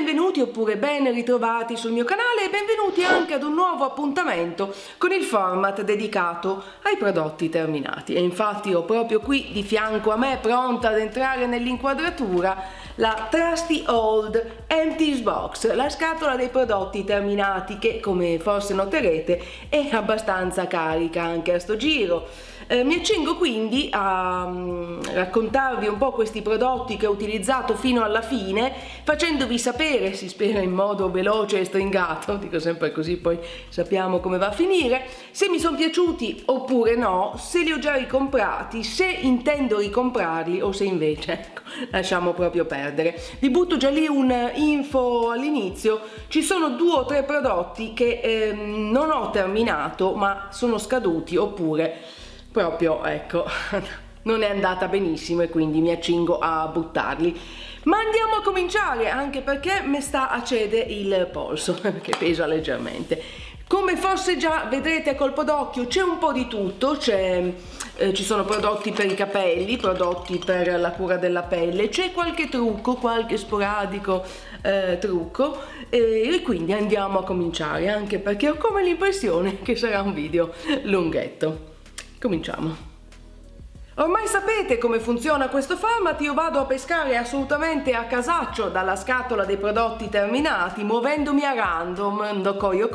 benvenuti oppure ben ritrovati sul mio canale e benvenuti anche ad un nuovo appuntamento con il format dedicato ai prodotti terminati. E infatti ho proprio qui di fianco a me, pronta ad entrare nell'inquadratura, la Trusty Old Empties Box, la scatola dei prodotti terminati che, come forse noterete, è abbastanza carica anche a sto giro. Mi accingo quindi a raccontarvi un po' questi prodotti che ho utilizzato fino alla fine, facendovi sapere, si spera in modo veloce e stringato, dico sempre così poi sappiamo come va a finire, se mi sono piaciuti oppure no, se li ho già ricomprati, se intendo ricomprarli o se invece, ecco, lasciamo proprio perdere. Vi butto già lì un info all'inizio: ci sono 2 o 3 prodotti che non ho terminato ma sono scaduti oppure proprio, ecco, non è andata benissimo e quindi mi accingo a buttarli. Ma andiamo a cominciare, anche perché mi sta a cedere il polso, che pesa leggermente. Come forse già vedrete a colpo d'occhio, c'è un po' di tutto, ci sono prodotti per i capelli, prodotti per la cura della pelle, c'è qualche trucco, qualche sporadico trucco, e quindi andiamo a cominciare, anche perché ho come l'impressione che sarà un video lunghetto. Cominciamo. Ormai sapete come funziona questo format, io vado a pescare assolutamente a casaccio dalla scatola dei prodotti terminati, muovendomi a random, do coio,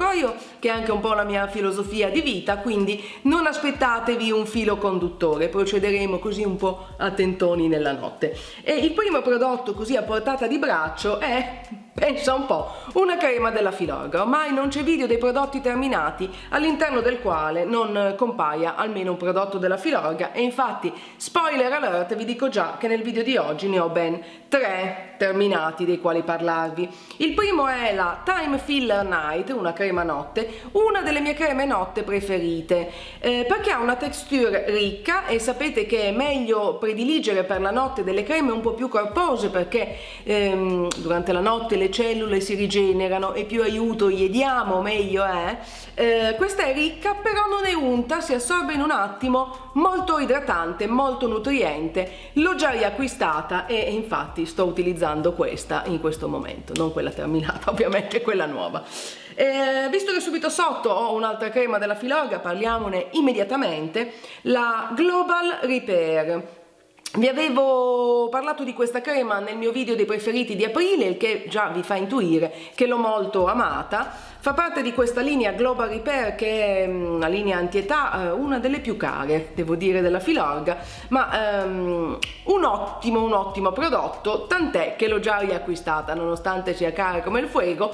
che è anche un po' la mia filosofia di vita, quindi non aspettatevi un filo conduttore, procederemo così un po' a tentoni nella notte. E il primo prodotto così a portata di braccio è, pensa un po', una crema della Filorga. Ormai non c'è video dei prodotti terminati all'interno del quale non compaia almeno un prodotto della Filorga, e infatti, spoiler alert, vi dico già che nel video di oggi ne ho ben 3 terminati dei quali parlarvi. Il primo è la Time Filler Night, una crema notte, una delle mie creme notte preferite, perché ha una texture ricca e sapete che è meglio prediligere per la notte delle creme un po' più corpose, perché durante la notte le cellule si rigenerano e più aiuto gli diamo meglio è. Questa è ricca, però non è unta, si assorbe in un attimo, molto idratante, molto nutriente. L'ho già riacquistata e infatti sto utilizzando questa in questo momento, non quella terminata, ovviamente quella nuova. Visto che subito sotto ho un'altra crema della Filorga, parliamone immediatamente, la Global Repair. Vi avevo parlato di questa crema nel mio video dei preferiti di aprile, il che già vi fa intuire che l'ho molto amata. Fa parte di questa linea Global Repair, che è una linea anti-età, una delle più care, devo dire, della Filorga, ma un ottimo prodotto, tant'è che l'ho già riacquistata, nonostante sia cara come il fuego,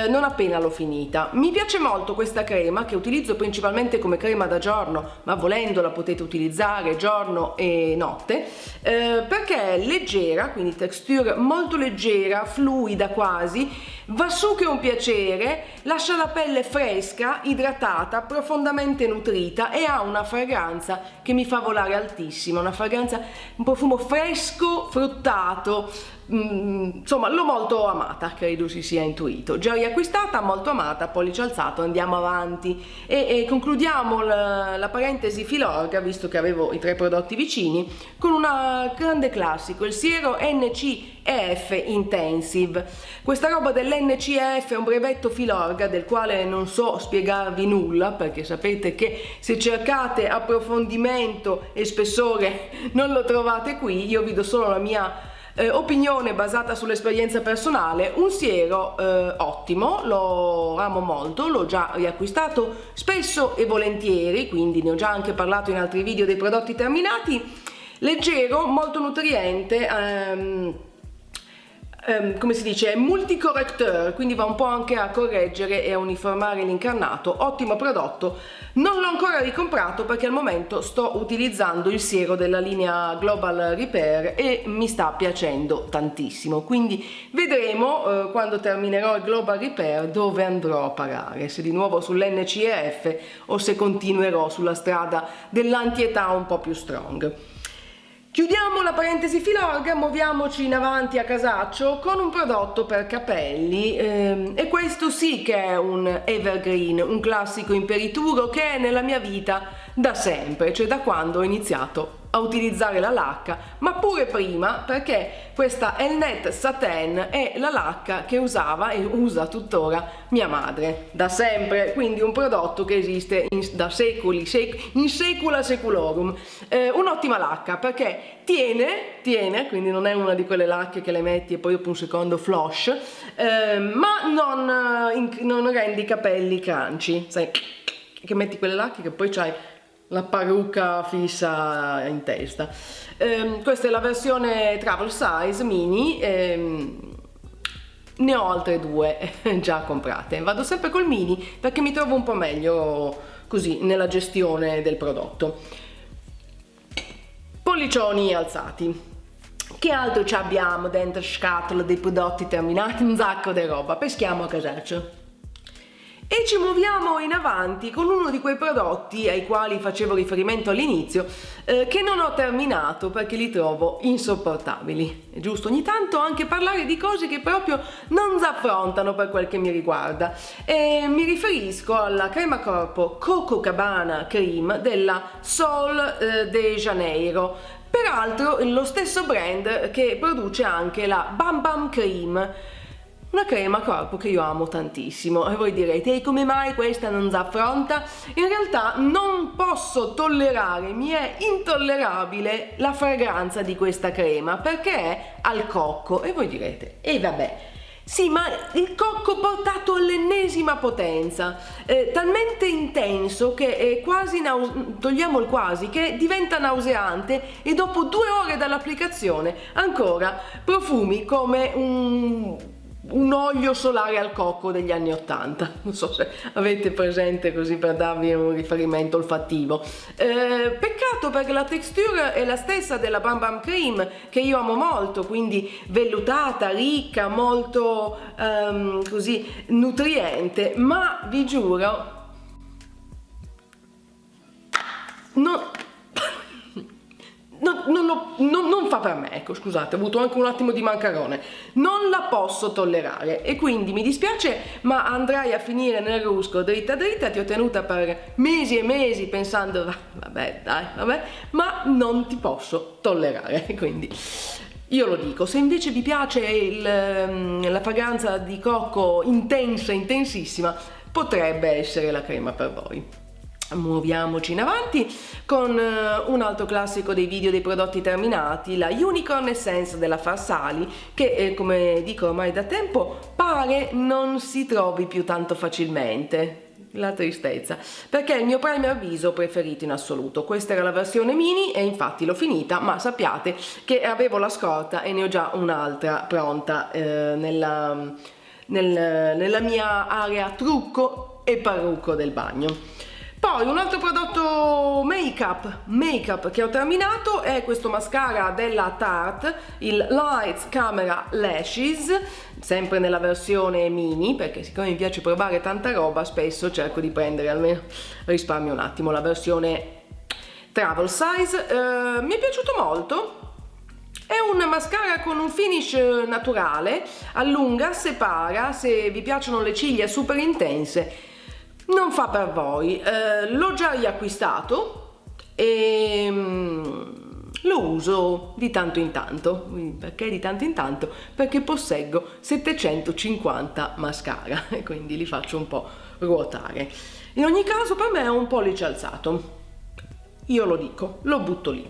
non appena l'ho finita. Mi piace molto questa crema, che utilizzo principalmente come crema da giorno, ma volendo la potete utilizzare giorno e notte, perché è leggera, quindi texture molto leggera, fluida quasi, va su che è un piacere, lascia la pelle fresca, idratata, profondamente nutrita e ha una fragranza che mi fa volare altissimo, una fragranza, un profumo fresco, fruttato, insomma l'ho molto amata, credo si sia intuito. Già riacquistata, molto amata, pollice alzato, andiamo avanti e concludiamo la parentesi Filorga, visto che avevo i 3 prodotti vicini, con una grande classico, il siero NCEF Intensive. Questa roba dell'NCEF è un brevetto Filorga del quale non so spiegarvi nulla, perché sapete che se cercate approfondimento e spessore non lo trovate qui. Io vi do solo la mia opinione basata sull'esperienza personale. Un siero ottimo, lo amo molto, l'ho già riacquistato spesso e volentieri, quindi ne ho già anche parlato in altri video dei prodotti terminati. Leggero, molto nutriente, come si dice, è multicorrecteur, quindi va un po' anche a correggere e a uniformare l'incarnato. Ottimo prodotto, non l'ho ancora ricomprato perché al momento sto utilizzando il siero della linea Global Repair e mi sta piacendo tantissimo, quindi vedremo quando terminerò il Global Repair dove andrò a parare, se di nuovo sull'NCEF o se continuerò sulla strada dell'antietà un po' più strong. Chiudiamo la parentesi Filorga, muoviamoci in avanti a casaccio con un prodotto per capelli, e questo sì che è un evergreen, un classico imperituro che nella mia vita da sempre, cioè da quando ho iniziato a utilizzare la lacca, ma pure prima, perché questa Elnet Satin è la lacca che usava e usa tuttora mia madre da sempre, quindi un prodotto che esiste da secoli, in secula seculorum. Un'ottima lacca perché tiene, quindi non è una di quelle lacche che le metti e poi dopo un secondo flush, ma non rende i capelli crunchy, sai, che metti quelle lacche che poi c'hai la parrucca fissa in testa. Questa è la versione travel size mini, ne ho altre due già comprate. Vado sempre col mini perché mi trovo un po' meglio così nella gestione del prodotto. Pollicioni alzati. Che altro ci abbiamo dentro scatola dei prodotti terminati? Un sacco di roba, peschiamo a casaccio. E ci muoviamo in avanti con uno di quei prodotti ai quali facevo riferimento all'inizio, che non ho terminato perché li trovo insopportabili. È giusto ogni tanto anche parlare di cose che proprio non si affrontano per quel che mi riguarda. E mi riferisco alla crema corpo Coco Cabana Cream della Sol de Janeiro. Peraltro lo stesso brand che produce anche la Bam Bam Cream, una crema corpo che io amo tantissimo. E voi direte, e come mai questa non si affronta? In realtà non posso tollerare, mi è intollerabile la fragranza di questa crema perché è al cocco. E voi direte, e vabbè, sì, ma il cocco portato all'ennesima potenza, talmente intenso che è quasi, togliamo il quasi, che diventa nauseante e dopo 2 ore dall'applicazione ancora profumi come un olio solare al cocco degli anni 80. Non so se avete presente, così per darvi un riferimento olfattivo. Peccato perché la texture è la stessa della Bam Bam Cream che io amo molto, quindi vellutata, ricca, molto così nutriente, ma vi giuro non fa per me, ecco, scusate, ho avuto anche un attimo di mancarone, non la posso tollerare e quindi mi dispiace, ma andrai a finire nel rusco dritta dritta. Ti ho tenuta per mesi e mesi pensando vabbè dai, vabbè, ma non ti posso tollerare, quindi io lo dico. Se invece vi piace la fragranza di cocco intensa, intensissima, potrebbe essere la crema per voi. Muoviamoci in avanti con un altro classico dei video dei prodotti terminati, la Unicorn Essence della Farsali, che come dico ormai da tempo pare non si trovi più tanto facilmente. La tristezza, perché è il mio primer viso preferito in assoluto. Questa era la versione mini e infatti l'ho finita, ma sappiate che avevo la scorta e ne ho già un'altra pronta nella mia area trucco e parrucco del bagno. Poi un altro prodotto make-up che ho terminato è questo mascara della Tarte, il Lights Camera Lashes, sempre nella versione mini, perché siccome mi piace provare tanta roba spesso cerco di prendere, almeno risparmio un attimo, la versione travel size. Mi è piaciuto molto. È un mascara con un finish naturale, allunga, separa. Se vi piacciono le ciglia super intense non fa per voi. L'ho già riacquistato e lo uso di tanto in tanto. Perché di tanto in tanto? Perché posseggo 750 mascara e quindi li faccio un po' ruotare. In ogni caso per me è un pollice alzato, io lo dico, lo butto lì.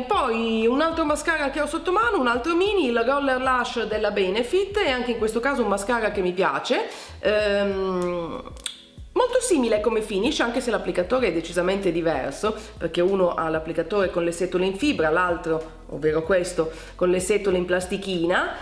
Poi un altro mascara che ho sotto mano, un altro mini, il Roller Lash della Benefit, e anche in questo caso un mascara che mi piace. Molto simile come finish, anche se l'applicatore è decisamente diverso, perché uno ha l'applicatore con le setole in fibra, l'altro, ovvero questo, con le setole in plastichina.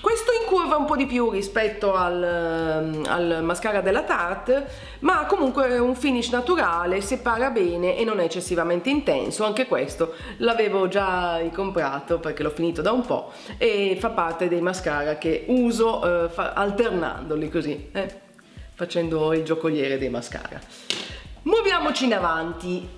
Questo incurva un po' di più rispetto al mascara della Tarte, ma comunque è un finish naturale, separa bene e non è eccessivamente intenso. Anche questo l'avevo già comprato perché l'ho finito da un po' e fa parte dei mascara che uso alternandoli così, facendo il giocoliere dei mascara. Muoviamoci in avanti.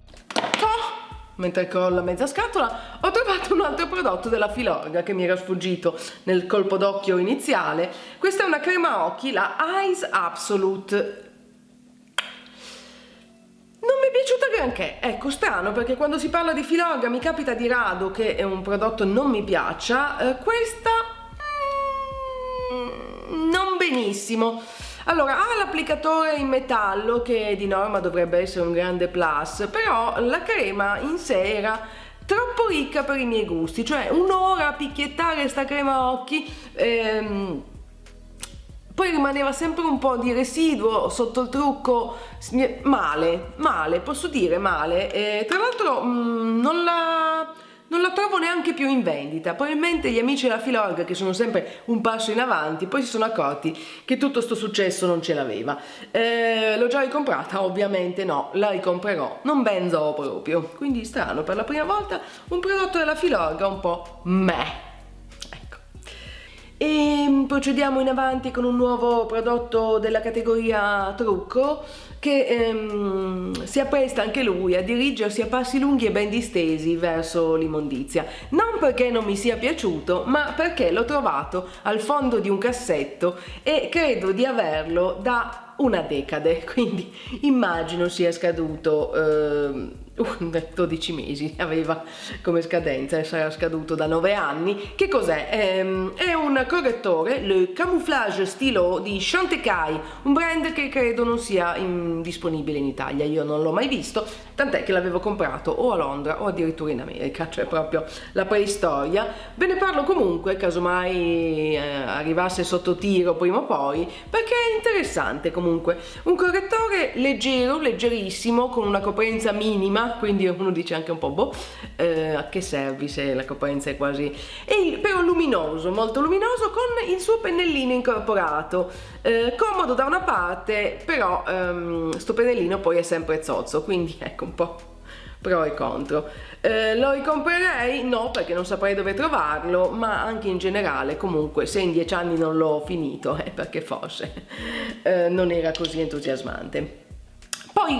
Mentre crolla mezza scatola, ho trovato un altro prodotto della Filorga che mi era sfuggito nel colpo d'occhio iniziale. Questa è una crema occhi, la Eyes Absolute. granché, ecco, strano, perché quando si parla di Filorga mi capita di rado che è un prodotto non mi piaccia, questa non benissimo. Allora, ha l'applicatore in metallo che di norma dovrebbe essere un grande plus, però la crema in sé era troppo ricca per i miei gusti, cioè un'ora a picchiettare sta crema occhi, poi rimaneva sempre un po' di residuo sotto il trucco, male, posso dire male, tra l'altro non la trovo neanche più in vendita. Probabilmente gli amici della Filorga, che sono sempre un passo in avanti, poi si sono accorti che tutto sto successo non ce l'aveva. L'ho già ricomprata? Ovviamente no, la ricomprerò, non benzo proprio, quindi strano, per la prima volta un prodotto della Filorga un po' meh. E procediamo in avanti con un nuovo prodotto della categoria trucco che si appresta anche lui a dirigersi a passi lunghi e ben distesi verso l'immondizia. Non perché non mi sia piaciuto, ma perché l'ho trovato al fondo di un cassetto e credo di averlo da una decade, quindi immagino sia scaduto 12 mesi aveva come scadenza e sarà scaduto da 9 anni. Che cos'è? È un correttore, le Camouflage Stylo di Chantecaille, un brand che credo non sia disponibile in Italia, io non l'ho mai visto, tant'è che l'avevo comprato o a Londra o addirittura in America, cioè proprio la preistoria. Ve ne parlo comunque, casomai arrivasse sotto tiro prima o poi, perché è interessante comunque. Un correttore leggero, leggerissimo, con una coprenza minima, quindi uno dice anche un po' boh, a che serve se la coprenza è quasi... però luminoso, molto luminoso, con il suo pennellino incorporato, comodo da una parte, però sto pennellino poi è sempre zozzo, quindi ecco un po' pro e contro. Lo ricomprerei? No, perché non saprei dove trovarlo, ma anche in generale comunque se in 10 anni non l'ho finito è perché forse non era così entusiasmante. Poi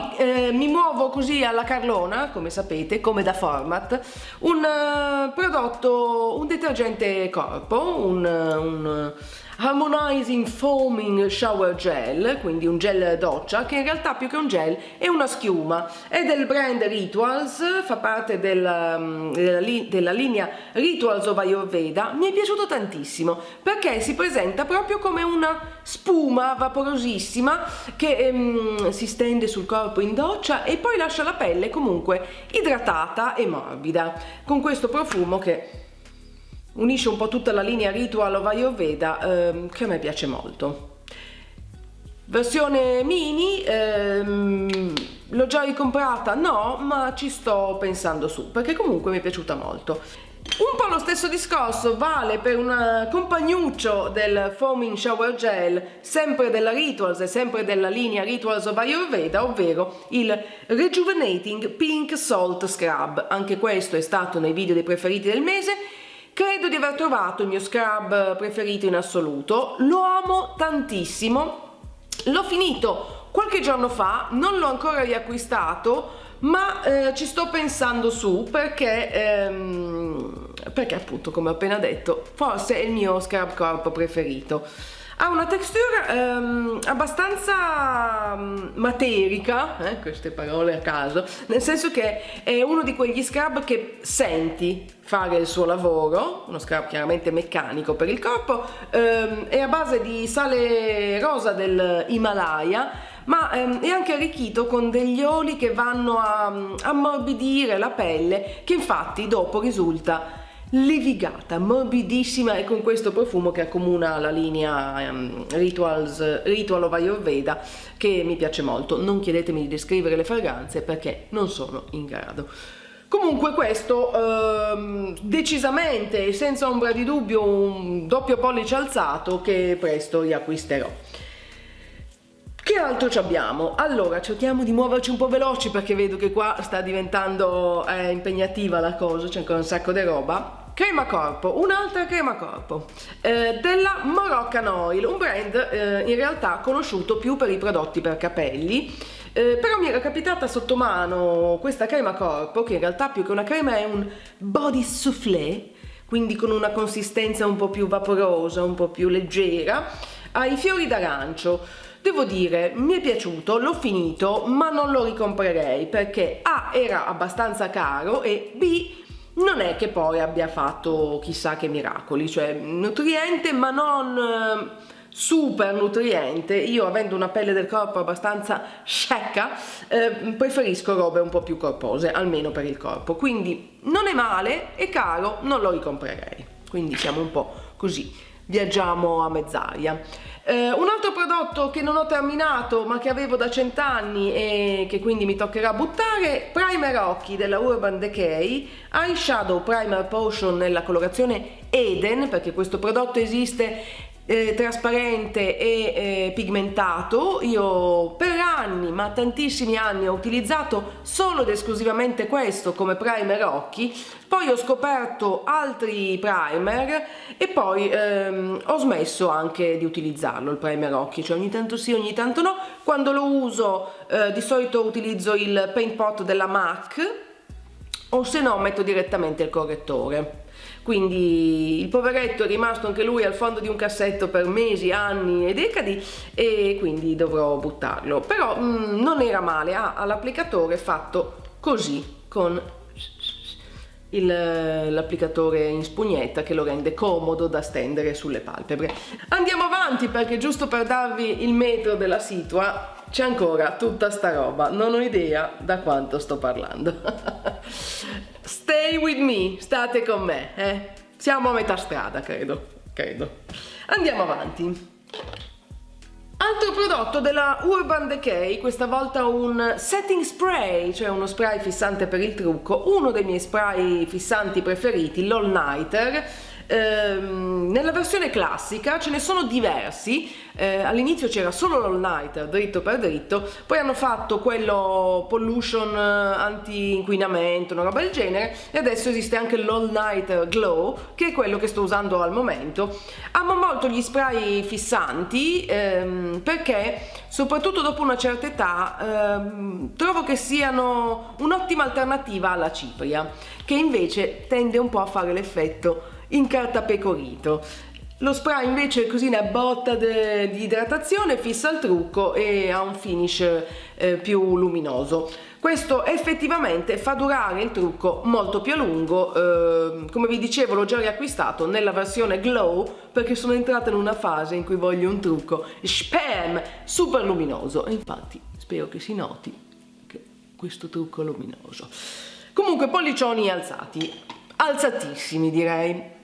mi muovo così alla Carlona, come sapete, come da format, un prodotto, un detergente corpo, un Harmonizing Foaming Shower Gel, quindi un gel doccia, che in realtà più che un gel è una schiuma. È del brand Rituals, fa parte della linea Rituals of Ayurveda. Mi è piaciuto tantissimo perché si presenta proprio come una spuma vaporosissima che si stende sul corpo in doccia e poi lascia la pelle comunque idratata e morbida, con questo profumo che unisce un po' tutta la linea Ritual of Ayurveda, che a me piace molto. Versione mini, l'ho già ricomprata? No, ma ci sto pensando su, perché comunque mi è piaciuta molto. Un po' lo stesso discorso vale per un compagnuccio del Foaming Shower Gel, sempre della Rituals e sempre della linea Rituals of Ayurveda, ovvero il Rejuvenating Pink Salt Scrub. Anche questo è stato nei video dei preferiti del mese. Credo di aver trovato il mio scrub preferito in assoluto, lo amo tantissimo, l'ho finito qualche giorno fa, non l'ho ancora riacquistato, ma ci sto pensando su perché appunto, come ho appena detto, forse è il mio scrub corpo preferito. Ha una texture abbastanza materica, queste parole a caso, nel senso che è uno di quegli scrub che senti fare il suo lavoro, uno scrub chiaramente meccanico per il corpo, è a base di sale rosa del Himalaya, ma è anche arricchito con degli oli che vanno a ammorbidire la pelle, che infatti dopo risulta levigata, morbidissima, e con questo profumo che accomuna la linea Ritual of Ayurveda, che mi piace molto. Non chiedetemi di descrivere le fragranze perché non sono in grado. Comunque questo decisamente, senza ombra di dubbio, un doppio pollice alzato che presto riacquisterò. Che altro ci abbiamo? Allora, cerchiamo di muoverci un po' veloci perché vedo che qua sta diventando impegnativa la cosa, c'è ancora un sacco di roba. Crema corpo, un'altra crema corpo della Moroccan Oil, un brand in realtà conosciuto più per i prodotti per capelli, però mi era capitata sotto mano questa crema corpo, che in realtà più che una crema è un body soufflé, quindi con una consistenza un po' più vaporosa, un po' più leggera, ai fiori d'arancio. Devo dire, mi è piaciuto, l'ho finito, ma non lo ricomprerei perché A era abbastanza caro e B non è che poi abbia fatto chissà che miracoli, cioè nutriente ma non super nutriente. Io, avendo una pelle del corpo abbastanza secca, preferisco robe un po' più corpose, almeno per il corpo, quindi non è male, è caro, non lo ricomprerei, quindi siamo un po' così, viaggiamo a mezz'aria. Un altro prodotto che non ho terminato ma che avevo da 100 anni e che quindi mi toccherà buttare, primer occhi della Urban Decay, Eyeshadow Primer Potion nella colorazione Eden, perché questo prodotto esiste trasparente e pigmentato. Io per anni, ma tantissimi anni, ho utilizzato solo ed esclusivamente questo come primer occhi, poi ho scoperto altri primer e poi ho smesso anche di utilizzarlo il primer occhi, cioè ogni tanto sì, ogni tanto no. Quando lo uso di solito utilizzo il Paint Pot della MAC o se no metto direttamente il correttore. Quindi il poveretto è rimasto anche lui al fondo di un cassetto per mesi, anni e decadi e quindi dovrò buttarlo, però non era male, ha l'applicatore fatto così con l'applicatore in spugnetta che lo rende comodo da stendere sulle palpebre. Andiamo avanti perché giusto per darvi il metro della situa c'è ancora tutta sta roba, non ho idea da quanto sto parlando. Stay with me, state con me, siamo a metà strada, credo. Andiamo avanti. Altro prodotto della Urban Decay, questa volta un setting spray, cioè uno spray fissante per il trucco, uno dei miei spray fissanti preferiti, l'All Nighter. Nella versione classica ce ne sono diversi, all'inizio c'era solo l'All Nighter dritto per dritto, poi hanno fatto quello pollution anti-inquinamento, una roba del genere, e adesso esiste anche l'All Nighter Glow, che è quello che sto usando al momento. Amo molto gli spray fissanti perché soprattutto dopo una certa età trovo che siano un'ottima alternativa alla cipria, che invece tende un po' a fare l'effetto incartapecorito. Lo spray invece così una botta di idratazione, fissa il trucco e ha un finish più luminoso. Questo effettivamente fa durare il trucco molto più a lungo. Come vi dicevo, l'ho già riacquistato nella versione Glow perché sono entrata in una fase in cui voglio un trucco spam super luminoso e infatti spero che si noti che questo trucco è luminoso. Comunque pollicioni alzati, alzatissimi direi.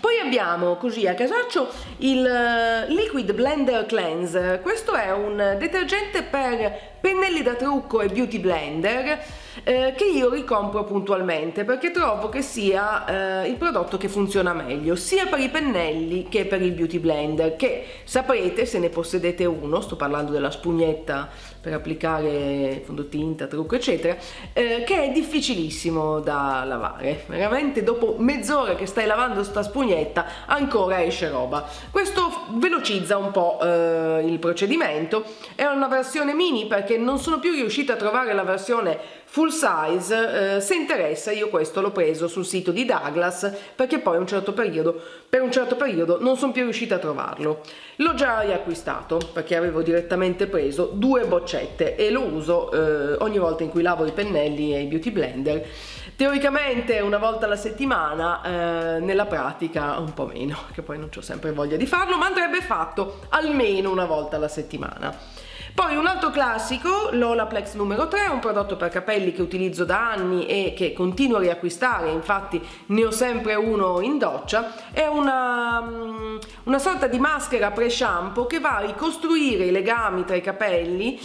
Poi abbiamo così a casaccio il Liquid Blender Cleanser. Questo è un detergente per pennelli da trucco e beauty blender che io ricompro puntualmente perché trovo che sia il prodotto che funziona meglio sia per i pennelli che per il beauty blender, che saprete, se ne possedete uno, sto parlando della spugnetta per applicare fondotinta, trucco eccetera, che è difficilissimo da lavare, veramente dopo mezz'ora che stai lavando sta spugnetta ancora esce roba. Questo velocizza un po' il procedimento. È una versione mini perché non sono più riuscita a trovare la versione full size. Se interessa, io questo l'ho preso sul sito di Douglas perché poi per un certo periodo non sono più riuscita a trovarlo. L'ho già riacquistato perché avevo direttamente preso 2 boccette e lo uso ogni volta in cui lavo i pennelli e i beauty blender. Teoricamente una volta alla settimana, nella pratica un po' meno, che poi non ho sempre voglia di farlo, ma andrebbe fatto almeno una volta alla settimana. Poi un altro classico, l'Olaplex numero 3, un prodotto per capelli che utilizzo da anni e che continuo a riacquistare, infatti ne ho sempre uno in doccia. È una sorta di maschera pre-shampoo che va a ricostruire i legami tra i capelli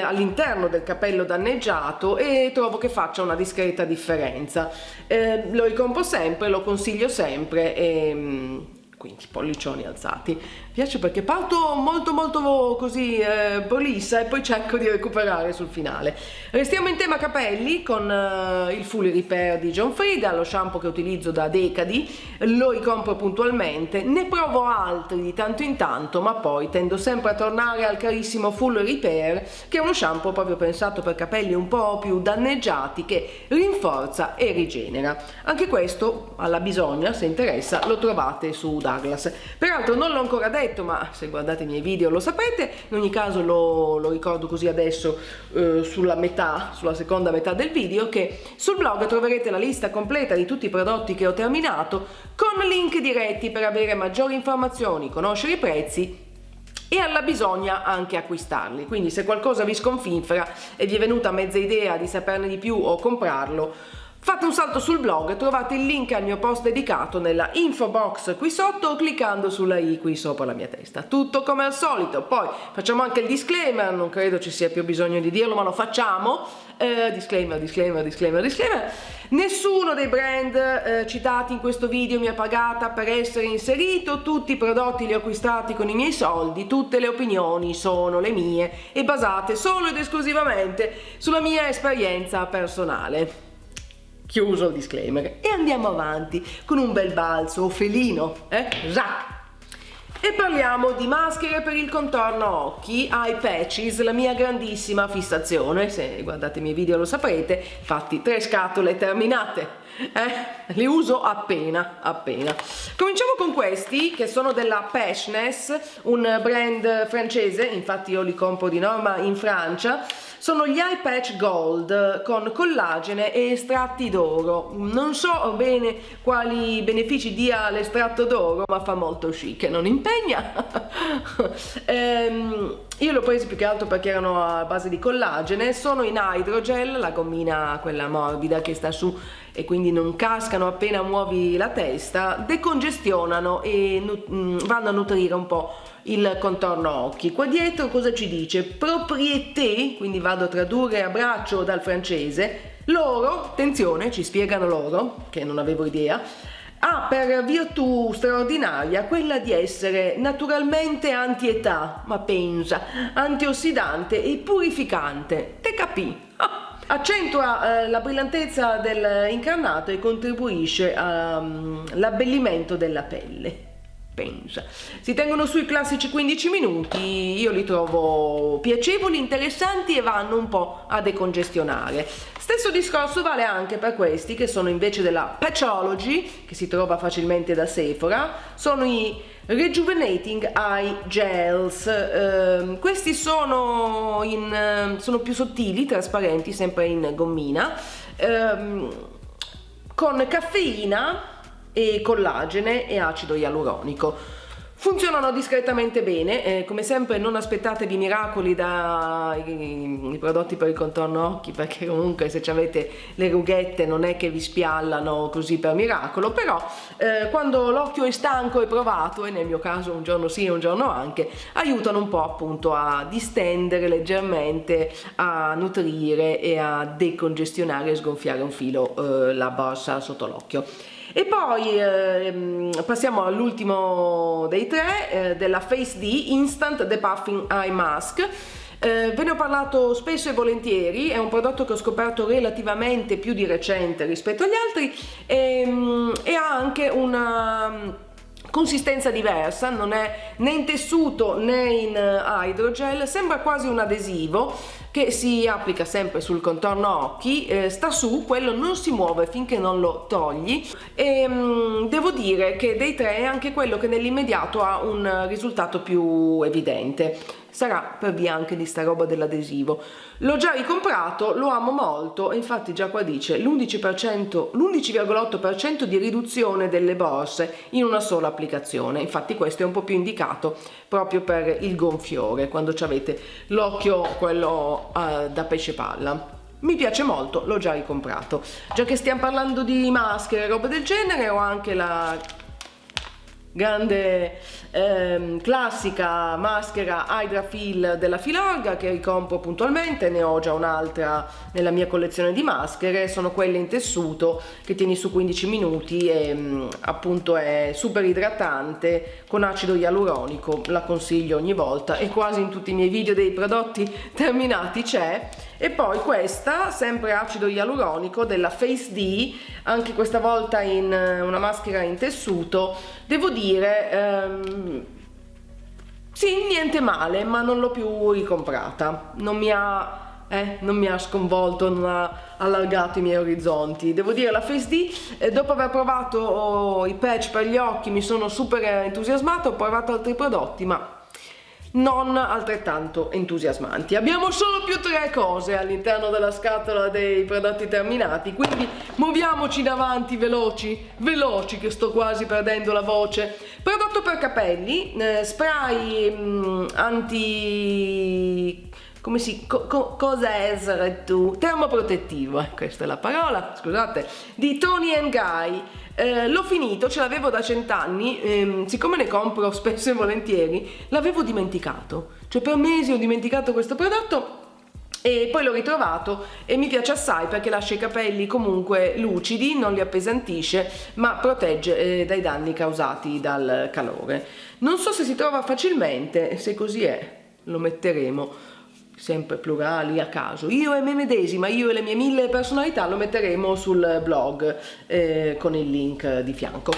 all'interno del capello danneggiato e trovo che faccia una discreta differenza. Lo ricompro sempre, lo consiglio sempre e quindi pollicioni alzati. Mi piace perché parto molto così prolissa e poi cerco di recuperare sul finale. Restiamo in tema capelli con il Fully Repair di John Frieda, lo shampoo che utilizzo da decadi, lo ricompro puntualmente, ne provo altri di tanto in tanto, ma poi tendo sempre a tornare al carissimo Fully Repair, che è uno shampoo proprio pensato per capelli un po' più danneggiati, che rinforza e rigenera. Anche questo alla bisogna, se interessa, lo trovate su Douglas. Peraltro non l'ho ancora detto, ma se guardate i miei video lo sapete, in ogni caso lo ricordo così adesso sulla seconda metà del video, che sul blog troverete la lista completa di tutti i prodotti che ho terminato con link diretti per avere maggiori informazioni, conoscere i prezzi e alla bisogna anche acquistarli. Quindi se qualcosa vi sconfinfera e vi è venuta mezza idea di saperne di più o comprarlo, fate un salto sul blog, trovate il link al mio post dedicato nella info box qui sotto o cliccando sulla i qui sopra la mia testa. Tutto come al solito. Poi facciamo anche il disclaimer, non credo ci sia più bisogno di dirlo, ma lo facciamo. Disclaimer. Nessuno dei brand citati in questo video mi ha pagata per essere inserito, tutti i prodotti li ho acquistati con i miei soldi, tutte le opinioni sono le mie e basate solo ed esclusivamente sulla mia esperienza personale. Chiuso il disclaimer e andiamo avanti con un bel balzo felino, Già! E parliamo di maschere per il contorno occhi, eye patches, la mia grandissima fissazione, se guardate i miei video lo saprete, infatti 3 scatole terminate, li uso appena. Cominciamo con questi che sono della Pashness, un brand francese, infatti io li compro di norma in Francia. Sono gli Eye Patch Gold con collagene e estratti d'oro. Non so bene quali benefici dia l'estratto d'oro, ma fa molto chic e non impegna. Io li ho presi più che altro perché erano a base di collagene. Sono in hydrogel, la gommina quella morbida che sta su e quindi non cascano appena muovi la testa, decongestionano e vanno a nutrire un po' il contorno occhi. Qua dietro cosa ci dice? Propriété, quindi vado a tradurre a braccio dal francese. L'oro, attenzione, ci spiegano l'oro, che non avevo idea, ha per virtù straordinaria quella di essere naturalmente anti-età, ma pensa, antiossidante e purificante. Te capì? Accentua la brillantezza dell'incarnato e contribuisce all'abbellimento della pelle. Pensa. Si tengono sui classici 15 minuti, io li trovo piacevoli, interessanti e vanno un po' a decongestionare. Stesso discorso vale anche per questi che sono invece della Patchology, che si trova facilmente da Sephora, sono i Rejuvenating Eye Gels. Questi sono più sottili, trasparenti, sempre in gommina, con caffeina e collagene e acido ialuronico. Funzionano discretamente bene, come sempre non aspettatevi miracoli dai prodotti per il contorno occhi, perché comunque se avete le rughette non è che vi spiallano così per miracolo, però quando l'occhio è stanco e provato, e nel mio caso un giorno sì e un giorno anche, aiutano un po' appunto a distendere leggermente, a nutrire e a decongestionare e sgonfiare un filo la borsa sotto l'occhio. E poi passiamo all'ultimo dei tre, della Face D Instant Depuffing Eye Mask. Ve ne ho parlato spesso e volentieri, è un prodotto che ho scoperto relativamente più di recente rispetto agli altri e ha anche una consistenza diversa, non è né in tessuto né in hydrogel, sembra quasi un adesivo che si applica sempre sul contorno occhi, sta su, quello non si muove finché non lo togli e devo dire che dei tre è anche quello che nell'immediato ha un risultato più evidente. Sarà per via anche di sta roba dell'adesivo. L'ho già ricomprato, lo amo molto e infatti già qua dice l'11,8% di riduzione delle borse in una sola applicazione. Infatti questo è un po' più indicato proprio per il gonfiore, quando avete l'occhio quello da pesce palla. Mi piace molto, l'ho già ricomprato. Già che stiamo parlando di maschere e roba del genere, ho anche la grande classica maschera Hydra Fill della Filorga che ricompro puntualmente, ne ho già un'altra nella mia collezione di maschere, sono quelle in tessuto che tieni su 15 minuti e appunto è super idratante con acido ialuronico, la consiglio ogni volta e quasi in tutti i miei video dei prodotti terminati c'è. E poi questa, sempre acido ialuronico, della Face D, anche questa volta in una maschera in tessuto. Devo dire, sì, niente male, ma non l'ho più ricomprata. Non mi ha non mi ha sconvolto, non ha allargato i miei orizzonti. Devo dire, la Face D, dopo aver provato i patch per gli occhi, mi sono super entusiasmata. Ho provato altri prodotti, ma non altrettanto entusiasmanti. Abbiamo solo più 3 cose all'interno della scatola dei prodotti terminati, quindi muoviamoci in avanti veloci che sto quasi perdendo la voce. Prodotto per capelli, spray anti... cosa essere tu? Termoprotettivo, questa è la parola, scusate, di Toni & Guy. L'ho finito, ce l'avevo da 100 anni, siccome ne compro spesso e volentieri, l'avevo dimenticato, cioè per mesi ho dimenticato questo prodotto e poi l'ho ritrovato e mi piace assai perché lascia i capelli comunque lucidi, non li appesantisce, ma protegge dai danni causati dal calore. Non so se si trova facilmente, se così è lo metteremo, sempre plurali a caso, io e me medesima, io e le mie 1000 personalità, lo metteremo sul blog con il link di fianco.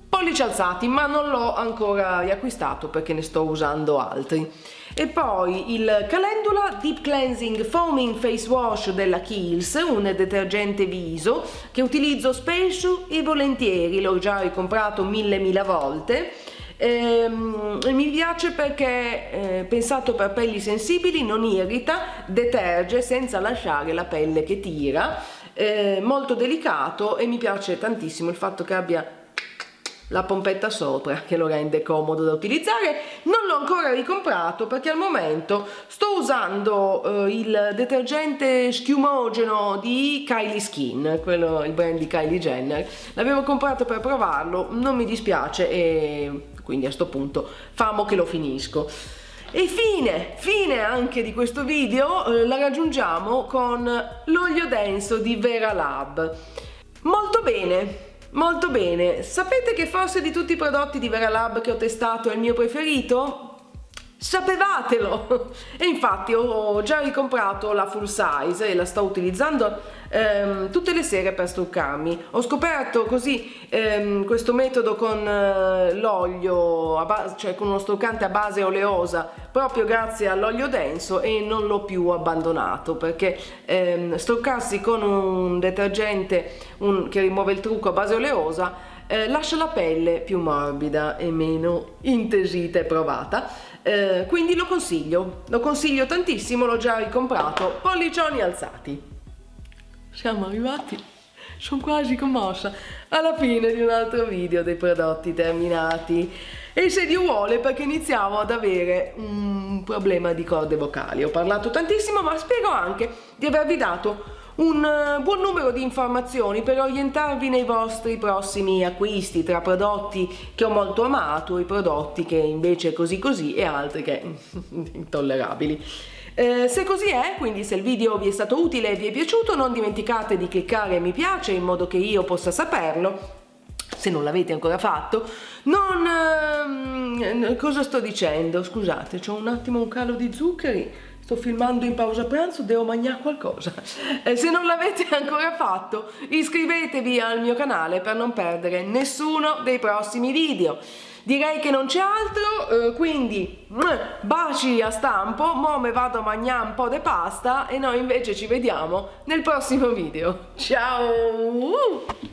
Pollici alzati, ma non l'ho ancora riacquistato perché ne sto usando altri. E poi il Calendula Deep Cleansing Foaming Face Wash della Kiehl's, un detergente viso che utilizzo spesso e volentieri, l'ho già ricomprato mille volte. Mi piace perché è pensato per pelli sensibili, non irrita, deterge senza lasciare la pelle che tira, molto delicato, e mi piace tantissimo il fatto che abbia la pompetta sopra che lo rende comodo da utilizzare. Non l'ho ancora ricomprato perché al momento sto usando il detergente schiumogeno di Kylie Skin, quello, il brand di Kylie Jenner. L'avevo comprato per provarlo, non mi dispiace e quindi a sto punto famo che lo finisco. E fine anche di questo video, la raggiungiamo con l'olio denso di Vera Lab. Molto bene, sapete che forse di tutti i prodotti di Vera Lab che ho testato è il mio preferito? Sapevatelo! E infatti ho già ricomprato la full size e la sto utilizzando tutte le sere per struccarmi. Ho scoperto così questo metodo con l'olio, cioè con uno struccante a base oleosa, proprio grazie all'olio denso, e non l'ho più abbandonato perché struccarsi con un detergente che rimuove il trucco a base oleosa lascia la pelle più morbida e meno intesita e provata. Quindi lo consiglio tantissimo, l'ho già ricomprato. Pollicioni alzati. Siamo arrivati, sono quasi commossa, alla fine di un altro video dei prodotti terminati. E se Dio vuole, perché iniziamo ad avere un problema di corde vocali. Ho parlato tantissimo, ma spero anche di avervi dato un buon numero di informazioni per orientarvi nei vostri prossimi acquisti, tra prodotti che ho molto amato e prodotti che invece così e altri che intollerabili. Se così è, quindi se il video vi è stato utile e vi è piaciuto, non dimenticate di cliccare mi piace in modo che io possa saperlo. Se non l'avete ancora fatto, cosa sto dicendo? Scusate, c'ho un attimo un calo di zuccheri, sto filmando in pausa pranzo, devo mangiare qualcosa. Se non l'avete ancora fatto, iscrivetevi al mio canale per non perdere nessuno dei prossimi video. Direi che non c'è altro, quindi baci a stampo, mo me vado a mangiare un po' di pasta e noi invece ci vediamo nel prossimo video. Ciao!